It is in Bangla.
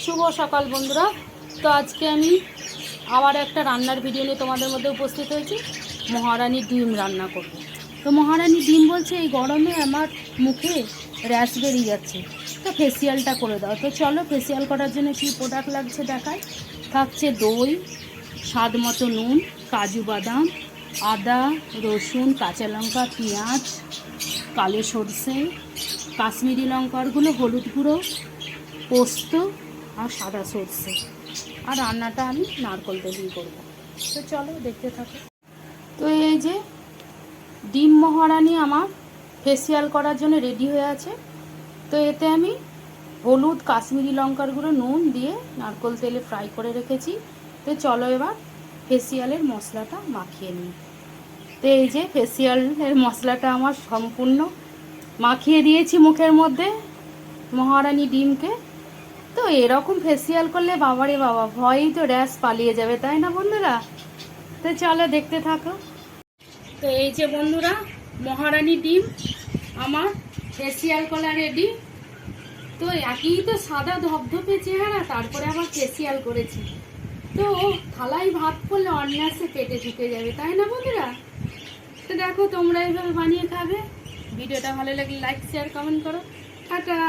শুভ সকাল বন্ধুরা। তো আজকে আমি আবার একটা রান্নার ভিডিও নিয়ে তোমাদের মধ্যে উপস্থিত হয়েছি। মহারানী ডিম রান্না করব। তো মহারানী ডিম বলছে এই গরমে আমার মুখে র্যাশ বেরিয়ে যাচ্ছে, তো ফেসিয়ালটা করে দাও। তো চলো ফেসিয়াল করার জন্য কী প্রোডাক্ট লাগছে দেখায়। থাকছে দই, স্বাদ মতো নুন, কাজু বাদাম, আদা, রসুন, কাঁচা লঙ্কা, পেঁয়াজ, কালো সরষে, কাশ্মীরি লঙ্কারগুলো, হলুদ গুঁড়ো, পোস্ত আর সাদা সরষে। আর রান্নাটা আমি নারকেল দিয়ে করবো। তো চলো দেখতে থাকো। তো এই যে ডিম মহারানী আমার ফেসিয়াল করার জন্য রেডি হয়ে আছে। তো এতে আমি হলুদ, কাশ্মীরি লঙ্কার গুঁড়ো, নুন দিয়ে নারকেল তেলে ফ্রাই করে রেখেছি। তো চলো এবার ফেসিয়ালের মশলাটা মাখিয়ে নিই। তো এই যে ফেসিয়ালের মশলাটা আমার সম্পূর্ণ মাখিয়ে দিয়েছি মুখের মধ্যে মহারানী ডিমকে। তো এরকম ফেসিয়াল করলে বাবারে বাবা, ভয়েই তো র্যাশ পালিয়ে যাবে, তাই না বন্ধুরা? তো চলো দেখতে থাকো। তো এই যে বন্ধুরা, মহারানী ডিম আমার ফেসিয়াল করা রেডি। তো একই তো সাদা ধপধপে চেহারা, তারপরে আবার ফেসিয়াল করেছি। তো থালায় ভাত করলে অনায়াসে পেটে ঢুকে যাবে, তাই না বন্ধুরা? তো দেখো তোমরা এইভাবে বানিয়ে খাবে। ভিডিওটা ভালো লাগলে লাইক, শেয়ার, কমেন্ট করো। টাটা।